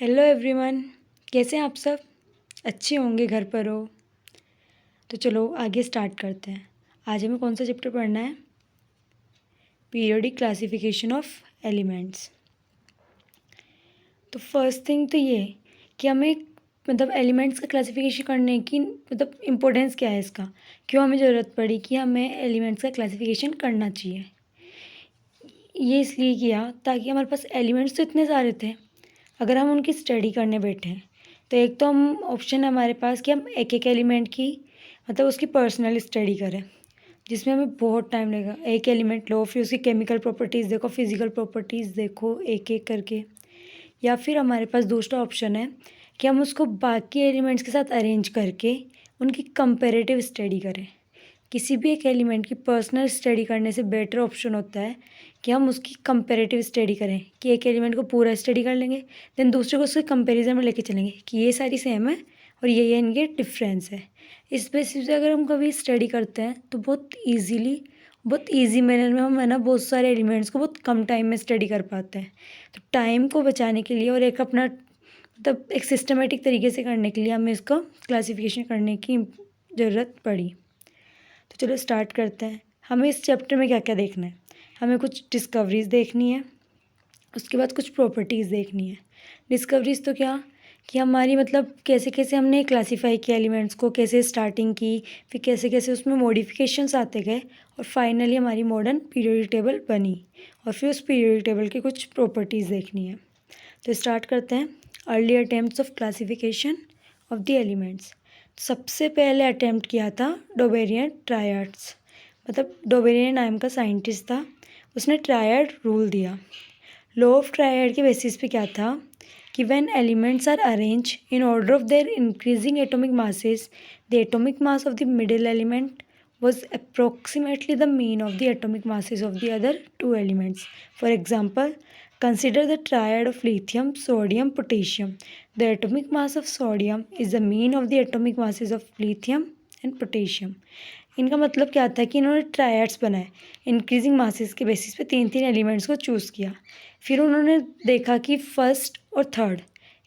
Hello everyone, कैसे हैं आप सब। अच्छे होंगे, घर पर हो। तो चलो आगे स्टार्ट करते हैं। आज हमें कौन सा चैप्टर पढ़ना है? Periodic classification of elements. तो फर्स्ट थिंग तो ये कि हमें एलिमेंट्स का क्लासिफिकेशन करने की इम्पोर्टेंस क्या है, इसका क्यों हमें ज़रूरत पड़ी कि हमें एलिमेंट्स का क्लासिफिकेशन करना चाहिए। ये इसलिए किया ताकि हमारे पास एलिमेंट्स तो इतने सारे थे, अगर हम उनकी स्टडी करने बैठे हैं तो एक तो हम ऑप्शन है हमारे पास कि हम एक एक एलिमेंट की उसकी पर्सनल स्टडी करें, जिसमें हमें बहुत टाइम लगेगा। एक एलिमेंट लो, फिर उसकी केमिकल प्रॉपर्टीज़ देखो, फिजिकल प्रॉपर्टीज़ देखो एक एक करके। या फिर हमारे पास दूसरा ऑप्शन है कि हम उसको बाकी एलिमेंट्स के साथ अरेंज करके उनकी कंपेरेटिव स्टडी करें। किसी भी एक एलिमेंट की पर्सनल स्टडी करने से बेटर ऑप्शन होता है कि हम उसकी कंपेरेटिव स्टडी करें, कि एक एलिमेंट को पूरा स्टडी कर लेंगे, देन दूसरे को उसके कंपैरिजन में लेके चलेंगे कि ये सारी सेम है और ये इनके डिफरेंस है। इस बेसिस पे अगर हम कभी स्टडी करते हैं तो बहुत ईजी मैनर में हम बहुत सारे एलिमेंट्स को बहुत कम टाइम में स्टडी कर पाते हैं। तो टाइम को बचाने के लिए और एक अपना एक सिस्टमेटिक तरीके से करने के लिए हमें इसको क्लासिफिकेशन करने की ज़रूरत पड़ी। तो चलो स्टार्ट करते हैं। हमें इस चैप्टर में क्या क्या देखना है? हमें कुछ डिस्कवरीज़ देखनी है, उसके बाद कुछ प्रॉपर्टीज़ देखनी है। डिस्कवरीज़ तो क्या कि हमारी कैसे कैसे हमने क्लासीफाई किया एलिमेंट्स को, कैसे स्टार्टिंग की, फिर कैसे कैसे उसमें मॉडिफिकेशंस आते गए और फाइनली हमारी मॉडर्न पीरियोडिक टेबल बनी, और फिर उस पीरियोडिक टेबल की कुछ प्रॉपर्टीज़ देखनी है। तो स्टार्ट करते हैं। Early attempts of classification of the elements. सबसे पहले अटेम्प्ट किया था डोबेरियन ट्रायड्स, डोबेरियन नाम का साइंटिस्ट था, उसने ट्रायड रूल दिया। लॉ ऑफ ट्रायड के बेसिस पे क्या था कि when elements are arrange in order of their increasing atomic masses, the atomic mass of the middle element was approximately the mean of the atomic masses of the other two elements. For example, consider the triad of lithium, sodium, potassium. The atomic mass of sodium is the mean of the atomic masses of lithium and potassium. इनका मतलब क्या था कि इन्होंने triads बनाए, increasing masses के basis पे तीन तीन एलिमेंट्स को चूज़ किया। फिर उन्होंने देखा कि फर्स्ट और थर्ड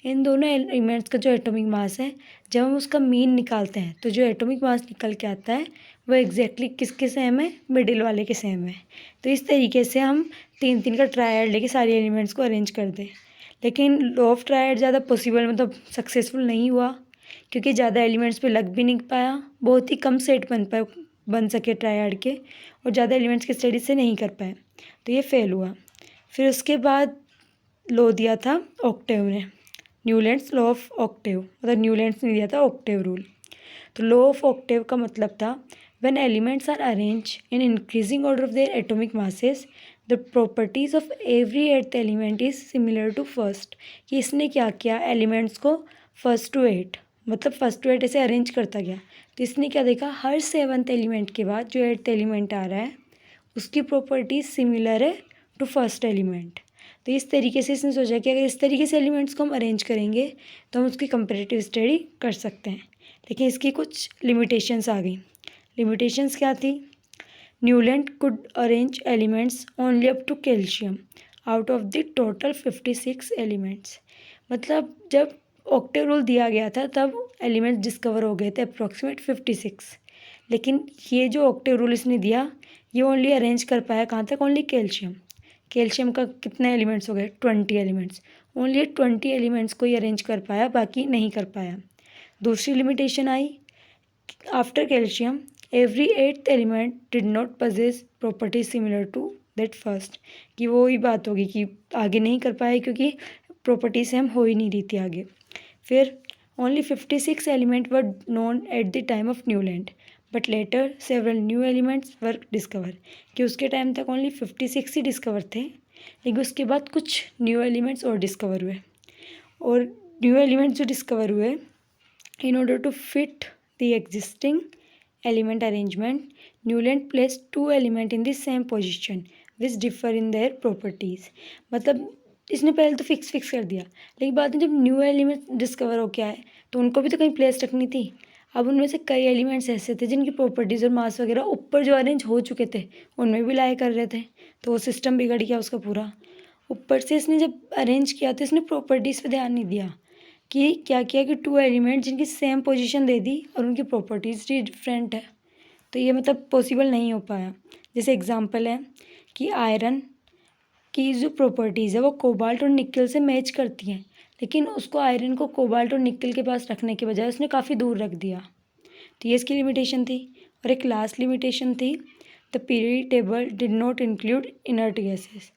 इन दोनों एलिमेंट्स का जो एटॉमिक मास है, जब हम उसका मीन निकालते हैं तो जो एटॉमिक मास निकल के आता है वो एग्जैक्टली किसके सेम है? मिडिल वाले के सेम है। तो इस तरीके से हम तीन तीन का ट्रायड लेके सारे एलिमेंट्स को अरेंज कर दें। लेकिन लॉ ऑफ ट्रायड ज़्यादा पॉसिबल सक्सेसफुल नहीं हुआ, क्योंकि ज़्यादा एलिमेंट्स पे लग भी नहीं पाया, बहुत ही कम सेट बन सके ट्रायड के, और ज़्यादा एलिमेंट्स की स्टडी से नहीं कर पाए, तो ये फेल हुआ। फिर उसके बाद लॉ दिया था ऑक्टेव ने, Newlands law of Octave, Newlands ने दिया था ऑक्टेव रूल। तो लॉ ऑफ ऑक्टेव का मतलब था when elements are arranged in increasing order of their atomic masses, the properties of every eighth element is similar to first। कि इसने क्या किया, एलिमेंट्स को फर्स्ट टू एट ऐसे अरेंज करता गया। तो इसने क्या देखा, हर सेवन्थ एलिमेंट के बाद जो एट्थ एलिमेंट आ रहा है उसकी प्रॉपर्टीज सिमिलर है टू फर्स्ट एलिमेंट। तो इस तरीके से इसने सोचा कि अगर इस तरीके से एलिमेंट्स को हम अरेंज करेंगे तो हम उसकी कंपेरेटिव स्टडी कर सकते हैं। लेकिन इसकी कुछ लिमिटेशंस आ गई। लिमिटेशंस क्या थी? Newland could arrange elements only up to calcium out of the total 56 elements. जब ऑक्टेव रूल दिया गया था तब एलिमेंट्स डिस्कवर हो गए थे अप्रॉक्सीमेट 56, लेकिन ये जो ऑक्टेव रूल इसने दिया ये ओनली अरेंज कर पाया कहाँ तक? Only calcium. कैल्शियम का कितने एलिमेंट्स हो गए? 20 एलिमेंट्स। ओनली 20 एलिमेंट्स को ही अरेंज कर पाया, बाकी नहीं कर पाया। दूसरी लिमिटेशन आई, after calcium every eighth element did not possess property similar to that first. कि वो ही बात होगी कि आगे नहीं कर पाए क्योंकि प्रॉपर्टी सेम हो ही नहीं रही थी आगे। फिर only 56 element were known at the time of Newland, but later several new elements were discover. कि उसके टाइम तक ओनली 56 ही डिस्कवर थे, लेकिन उसके बाद कुछ न्यू एलिमेंट्स और डिस्कवर हुए। और न्यू एलिमेंट्स जो डिस्कवर हुए, in order to fit the existing element arrangement, Newland placed two elements in the same position which differ in their properties। इसने पहले तो फिक्स कर दिया, लेकिन बाद में जब न्यू एलिमेंट डिस्कवर हो के आए तो उनको भी तो कहीं प्लेस रखनी थी। अब उनमें से कई एलिमेंट्स ऐसे थे जिनकी प्रॉपर्टीज़ और मास वगैरह ऊपर जो अरेंज हो चुके थे उनमें भी लाया कर रहे थे, तो वो सिस्टम बिगड़ गया उसका पूरा। ऊपर से इसने जब अरेंज किया तो इसने प्रॉपर्टीज़ पे ध्यान नहीं दिया कि क्या किया कि 2 एलिमेंट जिनकी सेम पोजीशन दे दी और उनकी प्रॉपर्टीज़ ही डिफरेंट है, तो ये मतलब पॉसिबल नहीं हो पाया। जैसे एग्जांपल है कि आयरन की जो प्रॉपर्टीज़ है वो कोबाल्ट और निकल से मैच करती हैं, लेकिन उसको आयरन को कोबाल्ट और निकल के पास रखने के बजाय उसने काफ़ी दूर रख दिया, तो ये इसकी लिमिटेशन थी। और एक लास्ट लिमिटेशन थी, the periodic table did not include inert gases,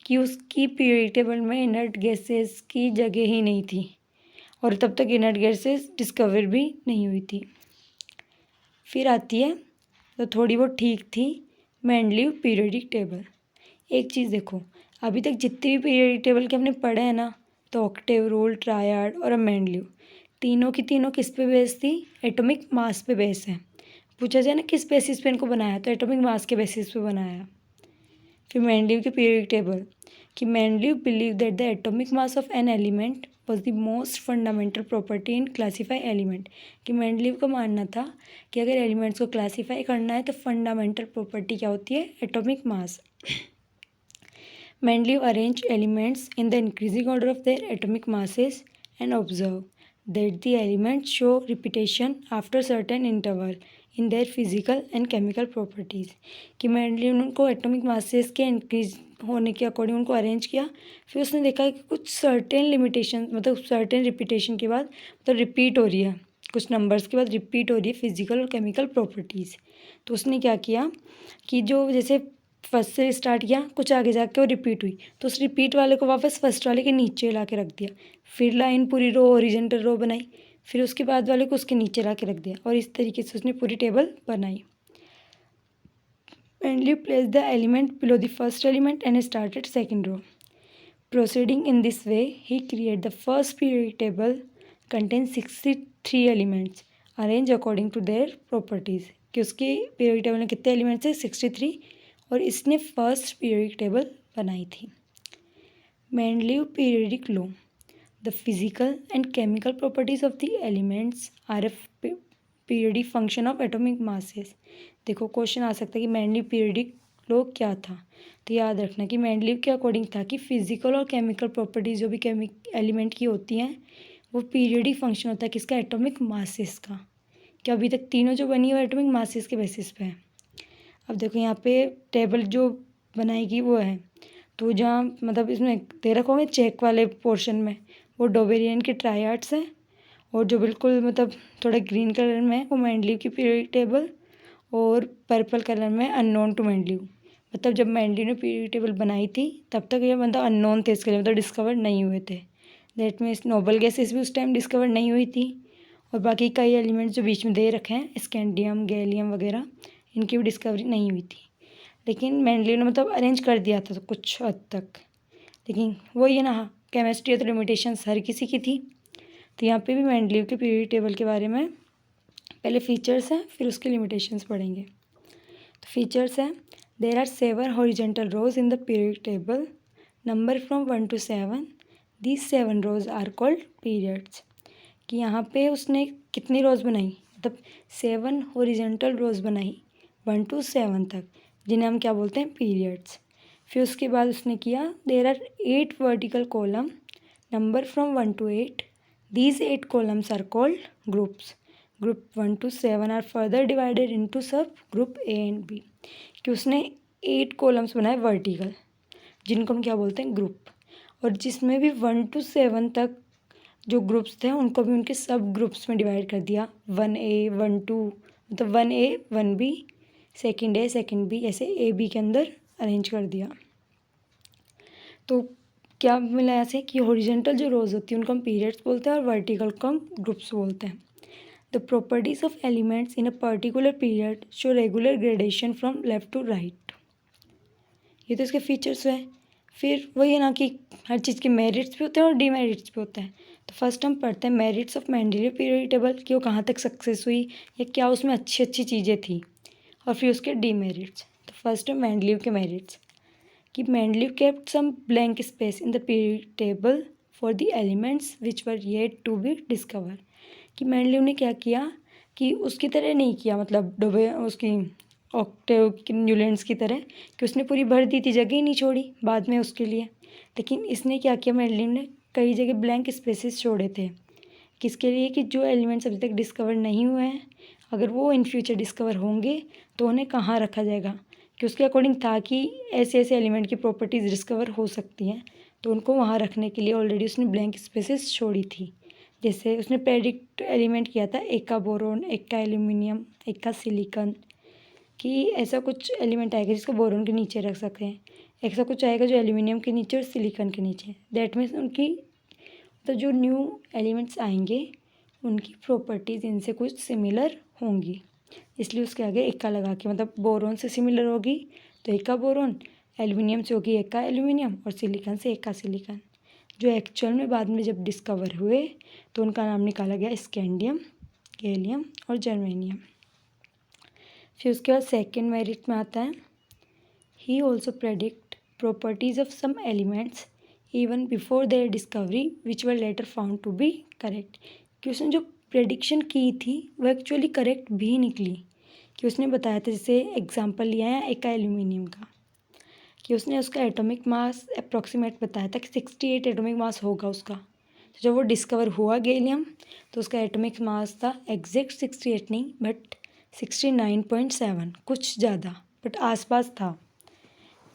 कि उसकी पीरियडिक टेबल में इनर्ट गैसेस की जगह ही नहीं थी और तब तक इनर्ट गैसेस डिस्कवर भी नहीं हुई थी। फिर आती है तो थोड़ी बहुत ठीक थी मेंडलीव पीरियडिक टेबल। एक चीज़ देखो, अभी तक जितने भी पीरियडिक टेबल के हमने पढ़े हैं ना, तो ऑक्टेव रूल, ट्रायड और मेंडलीव, तीनों की तीनों किस पे बेस थी? एटॉमिक मास पे बेस है। पूछा जाए ना किस बेसिस पे इनको बनाया, तो एटॉमिक मास के बेसिस पे बनाया। फिर मेंडलीव के पीरियडिक टेबल कि Mendeleev believe that the atomic mass of an element was the most fundamental property in classify element, कि मेंडलीव का मानना था कि अगर एलिमेंट्स को क्लासीफाई करना है तो फंडामेंटल प्रॉपर्टी क्या होती है? Atomic mass. Mendeleev arranged elements in the increasing order of their atomic masses and observed that the elements show repetition after certain interval in their physical and chemical properties, कि Mendeleev ने उनको atomic masses के increase होने के according उनको arrange किया। फिर उसने देखा कि कुछ सर्टेन लिमिटेशन, मतलब सर्टेन रिपीटेशन के बाद मतलब रिपीट हो रही है, कुछ नंबर्स के बाद रिपीट हो रही है फिजिकल और केमिकल प्रॉपर्टीज़। तो उसने क्या किया कि जो जैसे फर्स्ट से स्टार्ट किया, कुछ आगे जाके वो रिपीट हुई, तो उस रिपीट वाले को वापस फर्स्ट वाले के नीचे ला के रख दिया। फिर लाइन पूरी रो हॉरिजॉन्टल रो बनाई, फिर उसके बाद वाले को उसके नीचे ला के रख दिया, और इस तरीके से उसने पूरी टेबल बनाई। Mendeleev placed the element below the first element and started second row. Proceeding in this way, he created the first periodic table contains 63 elements arranged according to their properties, कि उसके पीरियडिक टेबल में कितने elements हैं? 63, और इसने first periodic table बनाई थी। Mendeleev periodic law, the physical and chemical properties of the elements are a periodic function of atomic masses. देखो क्वेश्चन आ सकता है कि मेंडलीव पीरियडिक लॉ क्या था, तो याद रखना कि मेंडलीव के अकॉर्डिंग था कि फिजिकल और केमिकल प्रॉपर्टीज जो भी एलिमेंट की होती हैं वो पीरियडिक फंक्शन होता है किसका? एटॉमिक मासेस का। कि अभी तक तीनों जो बनी है एटॉमिक मासेस के बेसिस पे है। अब देखो यहाँ पे टेबल जो बनाएगी वो है, तो जहाँ मतलब इसमें दे रखा होंगे चेक वाले पोर्शन में वो डोबेरियन के ट्रायड्स हैं, और जो बिल्कुल मतलब थोड़ा ग्रीन कलर में है वो मेंडलीव की पीरियडिक टेबल, और पर्पल कलर में अननोन टू मेंडलीव। मतलब जब मेंडलीव ने पीरियडिक टेबल बनाई थी तब तक ये मतलब अननोन थे इसके लिए, मतलब डिस्कवर नहीं हुए थे। दैट मीन्स नोबल गैसेस भी उस टाइम डिस्कवर नहीं हुई थी, और बाकी कई एलिमेंट्स जो बीच में दे रखे हैं स्कैंडियम, गैलियम वगैरह, इनकी भी डिस्कवरी नहीं हुई थी। लेकिन मेंडलीव ने मतलब अरेंज कर दिया था तो कुछ हद तक, लेकिन वही है ना, केमिस्ट्री तो लिमिटेशंस हर किसी की थी। तो यहाँ पे भी मेंडलीव के पीरियडिक टेबल के बारे में पहले फीचर्स हैं फिर उसके लिमिटेशंस पढ़ेंगे। तो फीचर्स हैं, there are 7 horizontal rows in the periodic table, number from 1 to 7, these 7 rows are called periods. कि यहाँ पे उसने कितनी रोज बनाई? मतलब 7 हॉरिजॉन्टल रोज बनाई 1 to 7 तक, जिन्हें हम क्या बोलते हैं? पीरियड्स। फिर उसके बाद उसने किया, there are 8 vertical column, number from 1 to 8, these 8 columns are called groups. Group 1 to 7 are further divided into subgroup A and B. कि उसने 8 कॉलम्स बनाए वर्टिकल, जिनको हम क्या बोलते हैं? ग्रुप। और जिसमें भी 1 to 7 तक जो ग्रुप्स थे उनको भी उनके सब ग्रुप्स में डिवाइड कर दिया, 1A 1 2, मतलब 1A 1B, सेकेंड ए सेकेंड बी, ऐसे ए बी के अंदर अरेंज कर दिया। तो क्या मिला ऐसे कि हॉरिजॉन्टल जो रोज होती है उनको हम पीरियड्स बोलते हैं और वर्टिकल को हम ग्रुप्स बोलते हैं। The properties of elements in a particular period show regular gradation from left to right. ये तो इसके फीचर्स हैं। फिर वही है ना कि हर चीज़ के मेरिट्स भी होते हैं और डीमेरिट्स भी होते हैं। तो फर्स्ट हम पढ़ते हैं merits of Mendeleev periodic table, कि वो कहाँ तक सक्सेस हुई या क्या उसमें अच्छी अच्छी चीज़ें थी, और फिर उसके डीमेरिट्स। तो फर्स्ट है मेंडलीव के मेरिट्स, कि Mendeleev kept some blank space in the periodic table for the elements which were yet to be discover. कि मेंडलीव ने क्या किया कि उसकी तरह नहीं किया, मतलब डोबे उसकी ऑक्टेव न्यूलैंड्स की तरह, कि उसने पूरी भर दी थी, जगह ही नहीं छोड़ी बाद में उसके लिए। लेकिन इसने क्या किया, मेंडलीव ने कई जगह ब्लैंक स्पेसेस छोड़े थे। किसके लिए? कि जो एलिमेंट्स अभी तक डिस्कवर नहीं हुए हैं, अगर वो इन फ्यूचर डिस्कवर होंगे तो उन्हें कहाँ रखा जाएगा। कि उसके अकॉर्डिंग था कि ऐसे ऐसे एलिमेंट की प्रॉपर्टीज़ डिस्कवर हो सकती हैं, तो उनको वहाँ रखने के लिए ऑलरेडी उसने ब्लैंक स्पेसेस छोड़ी थी। जैसे उसने प्रेडिक्ट एलिमेंट किया था, एक का बोरोन, एक का एल्यूमिनियम, एक का सिलिकॉन, कि ऐसा कुछ एलिमेंट आएगा जिसको बोरोन के नीचे रख सकें, ऐसा कुछ आएगा जो एल्यूमिनियम के नीचे और सिलिकॉन के नीचे। दैट मीन्स उनकी तो जो न्यू एलिमेंट्स आएंगे उनकी प्रॉपर्टीज़ इनसे कुछ सिमिलर होंगी, इसलिए उसके आगे एका लगा के, मतलब बोरोन से सिमिलर होगी तो एका बोरोन, एल्यूमिनियम से होगी एका एल्यूमिनियम और सिलिकॉन से एका सिलिकॉन। जो एक्चुअल में बाद में जब डिस्कवर हुए तो उनका नाम निकाला गया स्कैंडियम, गैलियम और जर्मेनियम। फिर उसके बाद सेकेंड मेरिट में आता है, he also predict properties of some elements even before their discovery which were later found to be correct. कि उसने जो प्रेडिक्शन की थी वो एक्चुअली करेक्ट भी निकली। कि उसने बताया था, जैसे एग्जांपल लिया है एका एल्यूमिनियम का, कि उसने उसका एटॉमिक मास अप्रॉक्सीमेट बताया था कि 68 एटॉमिक मास होगा उसका। तो जब वो डिस्कवर हुआ गैलियम तो उसका एटॉमिक मास था एग्जैक्ट 68 नहीं बट 69.7, कुछ ज़्यादा बट आसपास था।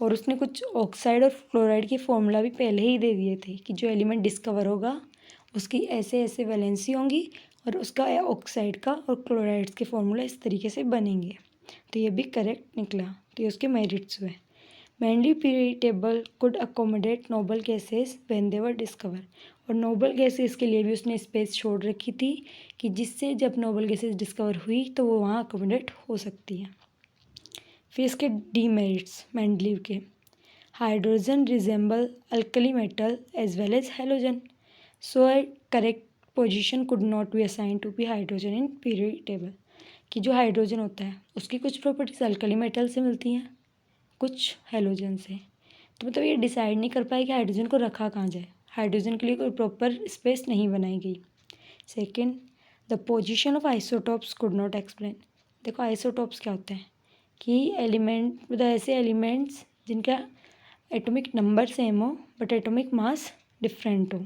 और उसने कुछ ऑक्साइड और फ्लोराइड की फॉर्मूला भी पहले ही दे दिए थे कि जो एलिमेंट डिस्कवर होगा उसकी ऐसे ऐसे वैलेंसी होंगी और उसका ऑक्साइड का और क्लोराइड्स के फॉर्मूला इस तरीके से बनेंगे। तो ये भी करेक्ट निकला, तो ये उसके मेरिट्स हुए। Mendeleev period table could accommodate noble gases when they were discover. और नोबल गैसेस के लिए भी उसने स्पेस छोड़ रखी थी कि जिससे जब नोबल गैसेस डिस्कवर हुई तो वो वहाँ अकोमोडेट हो सकती हैं। फिर इसके डीमेरिट्स मेंडलीव के, hydrogen resemble alkali metal as well as halogen, so a correct position could not be assigned to be hydrogen in period table. कि जो हाइड्रोजन होता है उसकी कुछ प्रॉपर्टीज अल्कली मेटल से मिलती हैं, कुछ हेलोजन से। तो मतलब ये डिसाइड नहीं कर पाए कि हाइड्रोजन को रखा कहाँ जाए, हाइड्रोजन के लिए कोई प्रॉपर स्पेस नहीं बनाई गई। Second, the position of isotopes could not explain. देखो आइसोटॉप्स क्या होते हैं कि एलिमेंट, मतलब ऐसे एलिमेंट्स जिनका एटॉमिक नंबर सेम हो बट एटॉमिक मास डिफरेंट हो,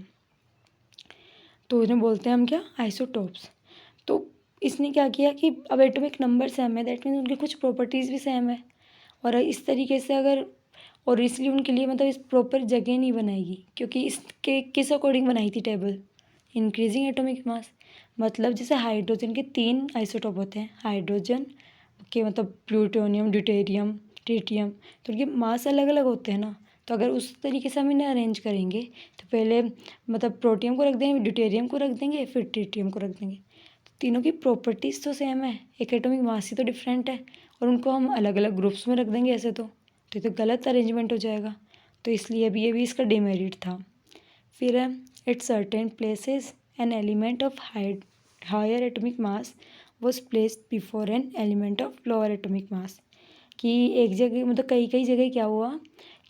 तो उन्हें बोलते हैं हम क्या, आइसोटॉप्स। तो इसने क्या किया कि अब एटॉमिक नंबर सेम है, दैट मीन्स उनकी कुछ प्रॉपर्टीज़ भी सेम है। और इस तरीके से अगर, और इसलिए उनके लिए मतलब इस प्रॉपर जगह नहीं बनाएगी, क्योंकि इसके किस अकॉर्डिंग बनाई थी टेबल, इंक्रीजिंग एटॉमिक मास। मतलब जैसे हाइड्रोजन के 3 आइसोटॉप होते हैं, हाइड्रोजन के मतलब प्लूटोनियम, ड्यूटेरियम, ट्रिटियम, तो उनके मास अलग अलग होते हैं ना। तो अगर उस तरीके से हम इन्हें अरेंज करेंगे तो पहले मतलब प्रोटियम को रख देंगे, ड्यूटेरियम को रख देंगे, फिर ट्रिटियम को रख देंगे। तो तीनों की प्रॉपर्टीज़ तो सेम है, एक एटॉमिक मास ही तो डिफरेंट है, और उनको हम अलग अलग ग्रुप्स में रख देंगे ऐसे तो ये तो गलत अरेंजमेंट हो जाएगा। तो इसलिए भी ये भी इसका डिमेरिट था। फिर है, at certain places an element of higher atomic mass was placed before an element of lower atomic mass. कि एक जगह मतलब कई कई जगह क्या हुआ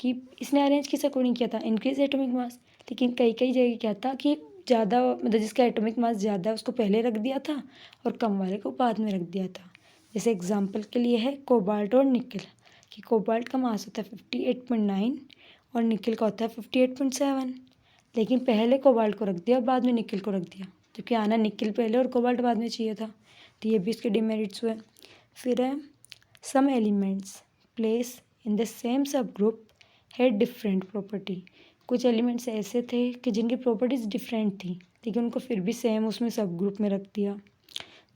कि इसने अरेंज किस अकॉर्डिंग किया था, इंक्रीज एटॉमिक मास। लेकिन कई कई जगह क्या था कि ज़्यादा मतलब जिसका एटॉमिक मास ज़्यादा है उसको पहले रख दिया था और कम वाले को बाद में रख दिया था। जैसे एग्जांपल के लिए है कोबाल्ट और निकल, कि कोबाल्ट का मास होता है 58.9 और निकल का होता है 58.7, लेकिन पहले कोबाल्ट को रख दिया और बाद में निकल को रख दिया, जबकि आना निकल पहले और कोबाल्ट बाद में चाहिए था। तो ये भी इसके डिमेरिट्स हुए। फिर है, some elements place in the same sub group had different property. कुछ एलिमेंट्स ऐसे थे कि जिनकी प्रॉपर्टीज़ डिफरेंट थी लेकिन उनको फिर भी सेम उसमें सब ग्रुप में रख दिया।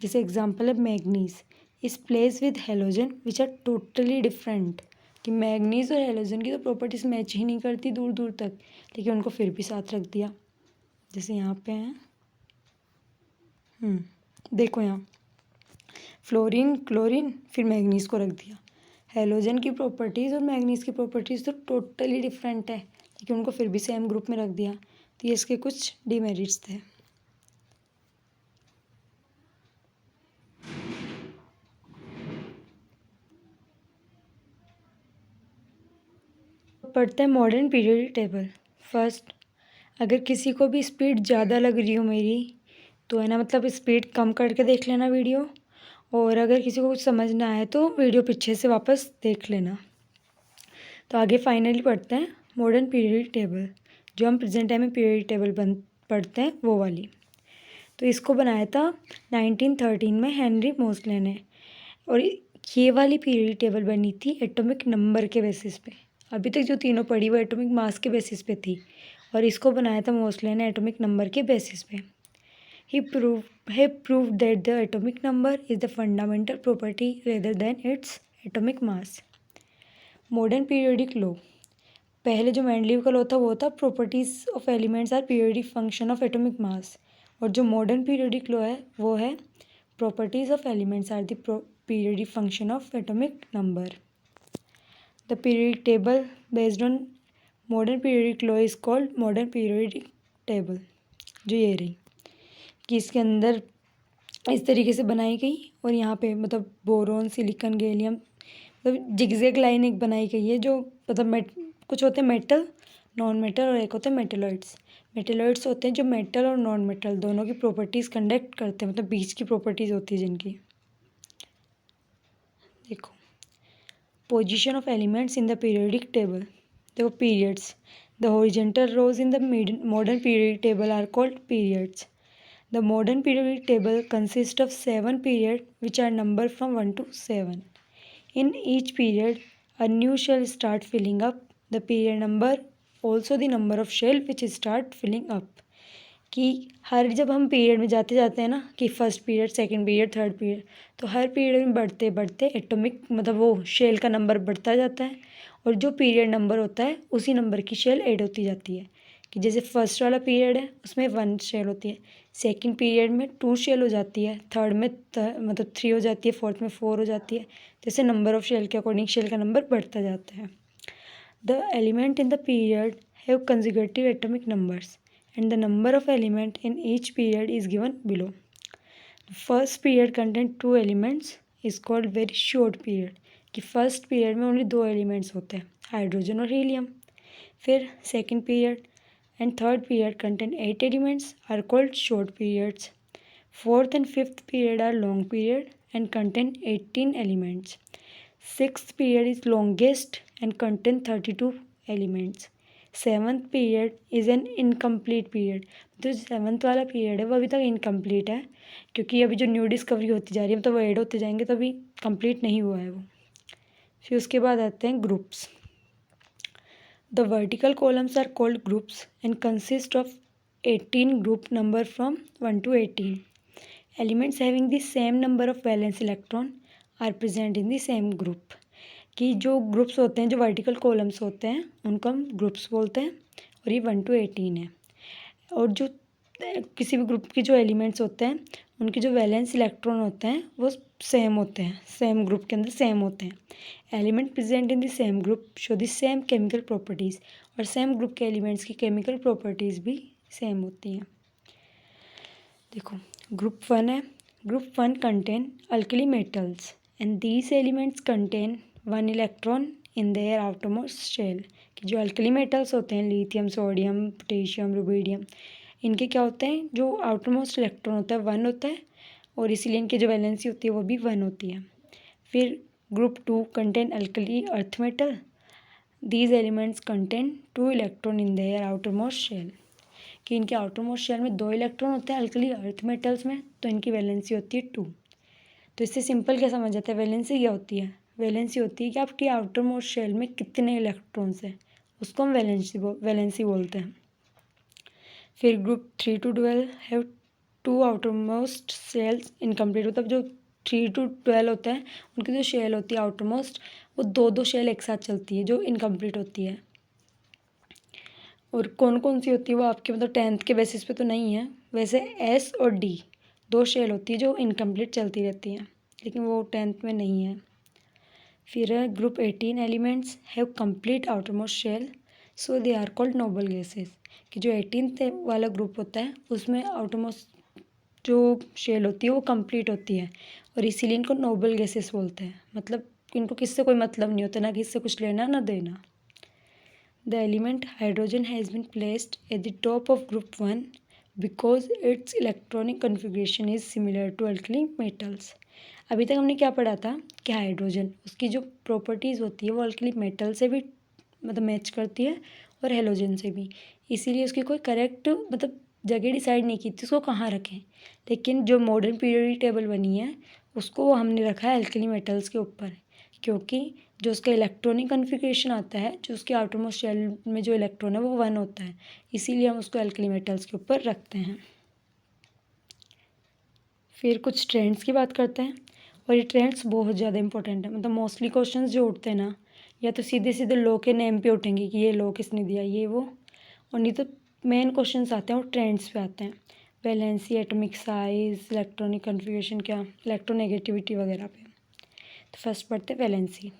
जैसे एग्जांपल है manganese is place with halogen which are totally different. कि मैग्नीज और हेलोजन की तो प्रॉपर्टीज़ मैच ही नहीं करती दूर दूर तक, लेकिन उनको फिर भी साथ रख दिया। जैसे यहाँ पे हैं, देखो यहाँ फ्लोरीन, क्लोरीन, फिर मैग्नीज को रख दिया। हेलोजन की प्रॉपर्टीज़ और मैग्नीज की प्रॉपर्टीज़ तो टोटली डिफरेंट है, लेकिन उनको फिर भी सेम ग्रुप में रख दिया। तो ये इसके कुछ डिमेरिट्स थे। पढ़ते हैं मॉडर्न पीरियड टेबल। फर्स्ट, अगर किसी को भी स्पीड ज़्यादा लग रही हो मेरी तो है ना, मतलब स्पीड कम करके देख लेना वीडियो, और अगर किसी को कुछ समझ ना आए तो वीडियो पीछे से वापस देख लेना। तो आगे फाइनली पढ़ते हैं मॉडर्न पीरियोडिक टेबल, जो हम प्रेजेंट टाइम में पीरियोडिक टेबल पढ़ते हैं वो वाली। तो इसको बनाया था 1913 में हेनरी मोसले ने, और ये वाली पीरियोडिक टेबल बनी थी एटॉमिक नंबर के बेसिस पे। अभी तक जो तीनों पढ़ी वो एटॉमिक मास के बेसिस पे थी, और इसको बनाया था मोसले ने एटॉमिक नंबर के बेसिस पे। He proved that the atomic number is the fundamental property rather than its atomic mass. Modern periodic law, पहले जो मेंडलीव का लॉ था वो था properties of elements are periodic function of atomic mass, और जो मॉडर्न पीरियोडिक लॉ है वो है properties of elements are the periodic function of atomic number. The periodic table based on modern periodic law is called modern periodic table, जो ये रही कि इसके अंदर इस तरीके से बनाई गई, और यहाँ पे मतलब बोरोन, सिलिकॉन, गैलियम, मतलब जिगजैग लाइन एक बनाई गई है, जो मतलब कुछ होते हैं मेटल, नॉन मेटल, और एक होते हैं मेटेलॉइड्स। मेटेलॉइड्स होते हैं जो मेटल और नॉन मेटल दोनों की प्रॉपर्टीज़ कंडक्ट करते हैं, मतलब बीच की प्रॉपर्टीज़ होती है जिनकी। देखो position of elements in the periodic table, देखो periods, the horizontal rows in the modern periodic table are called periods. The modern periodic table consists of 7 periods which are numbered from 1 to 7. In each period, a new shell starts filling up. The period number also the number of shell which start filling up. कि हर जब हम period में जाते जाते हैं ना, कि first period, second period, third period, तो हर पीरियड में बढ़ते बढ़ते एटॉमिक मतलब वो शेल का नंबर बढ़ता जाता है, और जो पीरियड नंबर होता है उसी नंबर की शेल ऐड होती जाती है। कि जैसे फर्स्ट वाला पीरियड है उसमें 1 शेल होती है, सेकंड पीरियड में 2 शेल हो जाती है, थर्ड में मतलब 3 हो जाती है, फोर्थ में 4 हो जाती है। जैसे नंबर ऑफ शेल के अकॉर्डिंग शेल का नंबर बढ़ता जाता है। The element in the period have consecutive atomic numbers and the number of element in each period is given below. The first period contains 2 elements is called very short period, कि first period में only 2 elements होते हैं, hydrogen और helium. फिर second period and third period contain 8 elements are called short periods. Fourth and fifth period are long period and contain 18 elements. Sixth period is longest and contain 32 elements. Seventh period is an incomplete period, तो seventh वाला period है वो अभी तक incomplete है, क्योंकि अभी जो न्यू डिस्कवरी होती जा रही है तो वो ऐड होते जाएंगे, तो अभी कंप्लीट नहीं हुआ है वो। फिर उसके बाद आते हैं groups. The vertical columns are called groups and consist of 18 group number from 1 to 18. Elements having the same number of valence electron are present in the same group. कि जो ग्रुप्स होते हैं, जो वर्टिकल कॉलम्स होते हैं उनको हम groups बोलते हैं, और ये 1 to 18 है। और जो किसी भी ग्रुप के जो एलिमेंट्स होते हैं उनके जो वैलेंस इलेक्ट्रॉन होते हैं वो सेम होते हैं, सेम ग्रुप के अंदर सेम होते हैं। Element present in the same group show the same chemical properties, और सेम ग्रुप के एलिमेंट्स की केमिकल प्रॉपर्टीज़ भी सेम होती हैं। देखो ग्रुप 1 है, group 1 contain alkali metals and these elements contain 1 electron in their outermost shell. कि जो अल्कली मेटल्स होते हैं, लिथियम, सोडियम, पोटेशियम, रुबीडियम, इनके क्या होते हैं, जो आउटरमोस्ट इलेक्ट्रॉन होता है 1 होता है, और इसीलिए इनकी जो वैलेंसी होती है वो भी 1 होती है। फिर group 2 contain alkali earth metal, these elements contain 2 electron in their outermost shell. कि इनके आउटरमोस्ट शेल में 2 इलेक्ट्रॉन होते हैं अल्कली अर्थ मेटल्स में, तो इनकी वैलेंसी होती है 2। तो इससे सिंपल क्या समझ आता है, वैलेंसी क्या होती है, वैलेंसी होती है कि आपकी आउटर मोस्ट शेल में कितने इलेक्ट्रॉन्स हैं, उसको हम वैलेंसी बोलते हैं। फिर group 3 to 12 have 2 outer most shells incomplete, मतलब जो 3 to 12 होता है उनकी जो शेल होती है आउटर मोस्ट, वो 2 शेल एक साथ चलती है जो इनकम्प्लीट होती है। और कौन कौन सी होती है वो आपके मतलब 10th के बेसिस पे तो नहीं है, वैसे S और D 2 शेल होती है जो इनकम्प्लीट चलती रहती हैं, लेकिन वो 10th में नहीं है। फिर है group 18 elements have complete outermost shell, so they are called noble gases. कि जो 18th वाला ग्रुप होता है उसमें आउटरमोस्ट जो शेल होती है वो कंप्लीट होती है, और इसीलिए इनको नोबल गैसेस बोलते हैं। मतलब इनको किससे कोई मतलब नहीं होता, ना किससे कुछ लेना ना देना। The element hydrogen has been placed at the top of group 1 because its electronic configuration is similar to alkali metals. अभी तक हमने क्या पढ़ा था कि हाइड्रोजन उसकी जो प्रॉपर्टीज़ होती है वो अल्कली मेटल से भी मतलब मैच करती है, और हेलोजन से भी। इसीलिए उसकी कोई करेक्ट मतलब जगह डिसाइड नहीं की थी उसको कहाँ रखें, लेकिन जो मॉडर्न पीरियोडिक टेबल बनी है उसको हमने रखा है एल्कली मेटल्स के ऊपर, क्योंकि जो उसका इलेक्ट्रॉनिक कॉन्फ़िगरेशन आता है, जो उसके आउटरमोस्ट शेल में जो इलेक्ट्रॉन है वो 1 होता है, इसीलिए हम उसको एल्कली मेटल्स के ऊपर रखते हैं। फिर कुछ ट्रेंड्स की बात करते हैं, और ये ट्रेंड्स बहुत ज़्यादा इंपॉर्टेंट है। मतलब मोस्टली क्वेश्चंस जो उठते हैं ना, या तो सीधे सीधे लॉ के नेम पे उठेंगे कि ये लॉ किसने दिया, ये वो, और नहीं तो मेन क्वेश्चंस आते हैं वो ट्रेंड्स पे आते हैं। Valency, atomic size, electronic configuration, क्या इलेक्ट्रोनेगेटिविटी वगैरह पे। तो फर्स्ट पढ़ते हैं valency.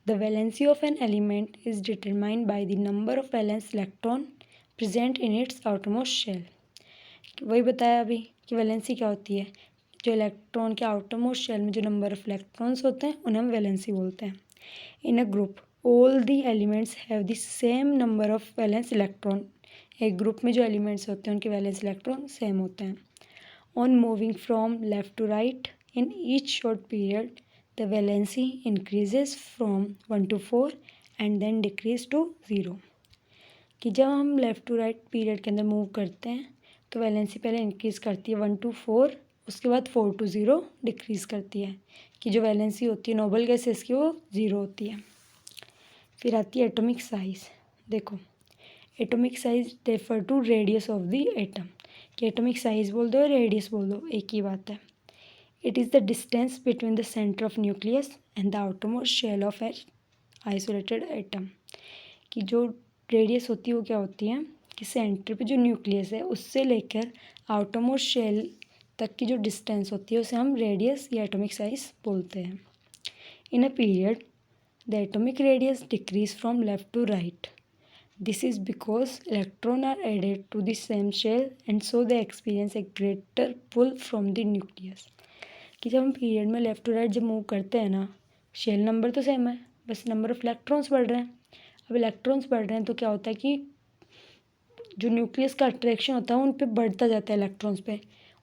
The valency of an element is determined by the number of valence electron present in its outermost shell. वही बताया अभी कि वैलेंसी क्या होती है, जो इलेक्ट्रॉन के आउटरमोस्ट शेल में जो नंबर ऑफ इलेक्ट्रॉन्स होते हैं उन्हें हम वैलेंसी बोलते हैं। In a group all the elements have the same number of valence electron. एक ग्रुप में जो एलिमेंट्स होते हैं उनके वैलेंस इलेक्ट्रॉन सेम होते हैं। On moving from left to right in each short period the valency increases from 1 to 4 and then decrease to 0। कि जब हम लेफ़्ट टू राइट पीरियड के अंदर मूव करते हैं तो वैलेंसी पहले इंक्रीज़ करती है 1 to 4, उसके बाद 4 to 0 डिक्रीज़ करती है, कि जो वैलेंसी होती है नोबल गैसेस की वो 0 होती है। फिर आती है एटॉमिक साइज़। देखो, atomic size refer to radius of the atom, कि एटॉमिक साइज़ बोल दो या रेडियस बोल दो एक ही बात है। It is the distance between the centre of nucleus and the outermost shell of an isolated atom. कि जो रेडियस होती है वो क्या होती है कि सेंटर पे जो न्यूक्लियस है उससे लेकर आउटरमोस्ट शेल तक की जो डिस्टेंस होती है उसे हम रेडियस या एटॉमिक साइज बोलते हैं। In a period the atomic radius decreases from left to right. This is because electron are added to the same shell and so they experience a greater pull from the nucleus. कि जब हम period में left to right जब move करते हैं ना, shell number तो same है, बस नंबर ऑफ इलेक्ट्रॉन्स बढ़ रहे हैं। अब इलेक्ट्रॉन्स बढ़ रहे हैं तो क्या होता है कि जो न्यूक्लियस का अट्रैक्शन होता है उन पे बढ़ता जाता है इलेक्ट्रॉन्स पे,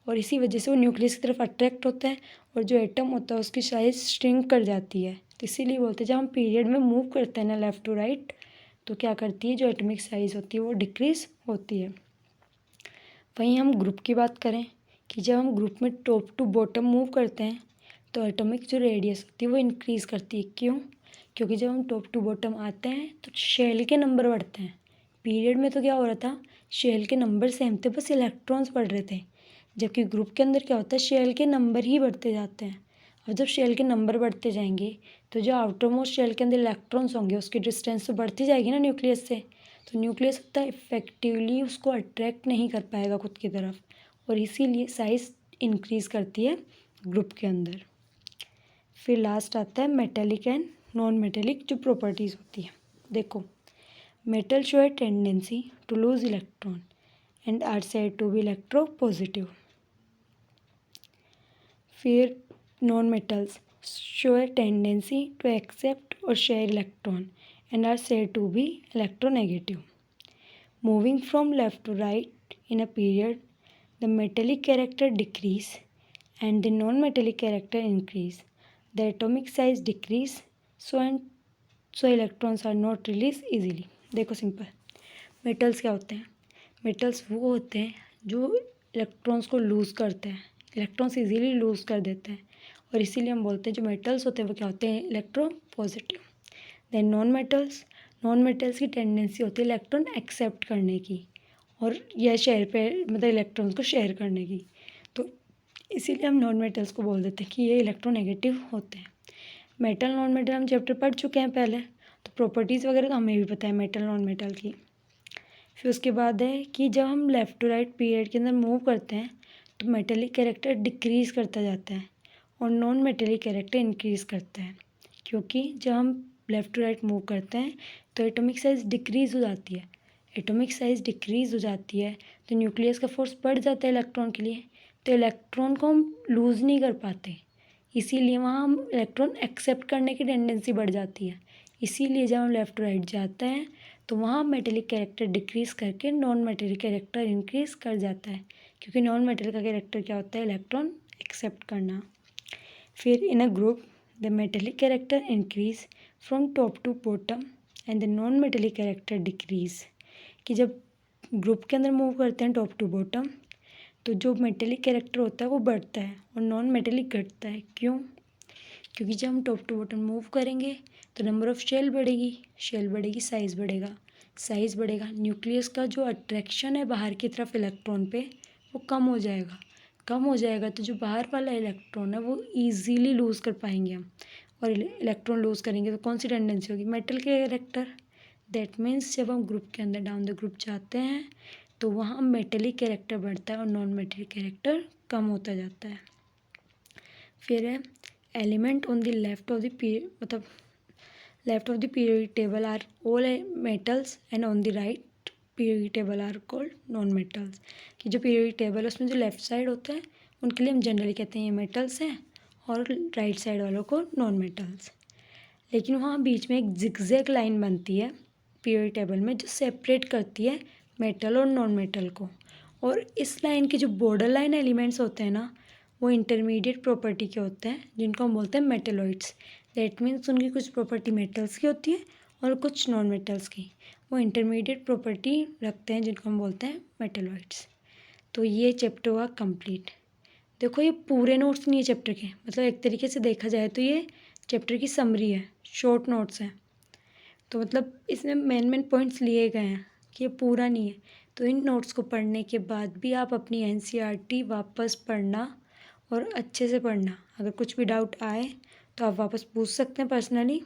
और इसी वजह से वो न्यूक्लियस की तरफ अट्रैक्ट होता है, और जो एटम होता है उसकी साइज श्रिंक कर जाती है। तो इसीलिए बोलते हैं जब हम पीरियड में मूव करते हैं ना लेफ़्ट टू राइट, तो क्या करती है जो एटॉमिक साइज़ होती है वो डिक्रीज़ होती है। वहीं हम ग्रुप की बात करें कि जब हम ग्रुप में टॉप टू बॉटम मूव करते हैं तो एटॉमिक जो रेडियस होती है वो इंक्रीज़ करती है। क्यों? क्योंकि जब हम टॉप टू बॉटम आते हैं तो शेल के नंबर बढ़ते हैं। पीरियड में तो क्या हो रहा था, शेल के नंबर सेम थे, बस इलेक्ट्रॉन्स बढ़ रहे थे, जबकि ग्रुप के अंदर क्या होता है शेल के नंबर ही बढ़ते जाते हैं। और जब शेल के नंबर बढ़ते जाएंगे तो जो आउटर मोस्ट शेल के अंदर इलेक्ट्रॉन्स होंगे उसकी डिस्टेंस तो बढ़ती जाएगी ना न्यूक्लियस से, तो न्यूक्लियस उतना इफेक्टिवली उसको अट्रैक्ट नहीं कर पाएगा खुद की तरफ, और इसीलिए साइज़ इंक्रीज़ करती है ग्रुप के अंदर। फिर लास्ट आता है मेटेलिक एंड नॉन मेटेलिक जो प्रॉपर्टीज़ होती है। देखो, metal show a tendency to lose electron and are said to be electropositive. फिर non metals show a tendency to accept और share electron and are said to be electronegative. Moving from left to right in a period, the metallic character decrease and the non-metallic character increase. The atomic size decrease, so electrons are not released easily. देखो simple, metals क्या होते हैं? Metals वो होते हैं जो electrons को loose करते हैं, इलेक्ट्रॉन्स इजीली लूज़ कर देते हैं, और इसीलिए हम बोलते हैं जो मेटल्स होते हैं वो क्या होते हैं, इलेक्ट्रोपॉजिटिव। देन नॉन मेटल्स की टेंडेंसी होती है इलेक्ट्रॉन एक्सेप्ट करने की, और यह शेयर पे मतलब इलेक्ट्रॉन्स को शेयर करने की, तो इसीलिए हम नॉन मेटल्स को बोल देते हैं कि ये इलेक्ट्रोनेगेटिव होते हैं। मेटल नॉन मेटल हम चैप्टर पढ़ चुके हैं पहले, तो प्रॉपर्टीज़ वगैरह तो हमें भी पता है मेटल नॉन मेटल की। फिर उसके बाद है कि जब हम लेफ़्ट टू राइट पीरियड के अंदर मूव करते हैं तो मेटेलिक कैरेक्टर डिक्रीज़ करता जाता है और नॉन मेटेलिक कैरेक्टर इंक्रीज़ करता है, क्योंकि जब हम लेफ़्ट टू राइट मूव करते हैं तो एटॉमिक साइज़ डिक्रीज़ हो जाती है। एटॉमिक साइज़ डिक्रीज़ हो जाती है तो न्यूक्लियस का फोर्स बढ़ जाता है इलेक्ट्रॉन के लिए, तो इलेक्ट्रॉन को हम लूज़ नहीं कर पाते, इसीलिए वहाँ हम इलेक्ट्रॉन एक्सेप्ट करने की टेंडेंसी बढ़ जाती है। इसीलिए जब हम लेफ़्ट टू राइट जाते हैं तो वहाँ मेटेलिक कैरेक्टर डिक्रीज़ करके नॉन मेटेलिक कैरेक्टर इंक्रीज़ कर जाता है, क्योंकि नॉन मेटेलिक का कैरेक्टर क्या होता है, इलेक्ट्रॉन एक्सेप्ट करना। फिर in a group the metallic character increase from top to bottom and the non metallic character decrease कि जब ग्रुप के अंदर मूव करते हैं टॉप टू बॉटम, तो जो मेटेलिक कैरेक्टर होता है वो बढ़ता है और नॉन मेटेलिक घटता है। क्यों? क्योंकि जब हम टॉप टू बॉटम मूव करेंगे तो नंबर ऑफ़ शेल बढ़ेगी, साइज़ बढ़ेगा, न्यूक्लियस का जो अट्रैक्शन है बाहर की तरफ इलेक्ट्रॉन पे वो कम हो जाएगा तो जो बाहर वाला इलेक्ट्रॉन है वो ईजीली लूज़ कर पाएंगे हम। और इलेक्ट्रॉन लूज़ करेंगे तो कौन सी टेंडेंसी होगी? मेटल के कैरेक्टर। दैट मीन्स जब हम ग्रुप के अंदर डाउन द ग्रुप जाते हैं तो वहाँ मेटेलिक कैरेक्टर बढ़ता है और नॉन मेटेलिक कैरेक्टर कम होता जाता है। फिर है element on the left of the periodic table are all metals and on the right periodic table are called non metals. कि जो पीरियोडिक टेबल है उसमें जो लेफ्ट साइड होता है उनके लिए हम जनरली कहते हैं ये मेटल्स हैं और राइट साइड वालों को नॉन मेटल्स। लेकिन वहाँ बीच में एक जिगजैग लाइन बनती है पीरियोडिक टेबल में जो सेपरेट करती है मेटल और नॉन मेटल को। और इस लाइन के जो बॉर्डर लाइन एलिमेंट्स होते हैं ना वो इंटरमीडिएट प्रॉपर्टी के होते हैं जिनको हम बोलते हैं मेटेलॉइड्स। दैट मीन्स उनकी कुछ प्रॉपर्टी मेटल्स की होती है और कुछ नॉन मेटल्स की। वो इंटरमीडिएट प्रॉपर्टी रखते हैं जिनको हम बोलते हैं मेटेलॉइड्स। तो ये चैप्टर हुआ कंप्लीट। देखो ये पूरे नोट्स नहीं है चैप्टर के, मतलब एक तरीके से देखा जाए तो ये चैप्टर की समरी है, शॉर्ट नोट्स हैं। तो मतलब इसमें मेन पॉइंट्स लिए गए हैं कि ये पूरा नहीं है। तो इन नोट्स को पढ़ने के बाद भी आप अपनी NCERT वापस पढ़ना और अच्छे से पढ़ना। अगर कुछ भी डाउट आए तो आप वापस पूछ सकते हैं पर्सनली,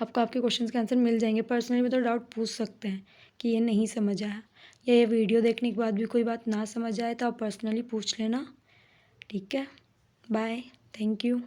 आपको आपके क्वेश्चंस के आंसर मिल जाएंगे। पर्सनली में तो डाउट पूछ सकते हैं कि ये नहीं समझ आया या ये वीडियो देखने के बाद भी कोई बात ना समझ आए तो आप पर्सनली पूछ लेना। ठीक है, बाय, थैंक यू।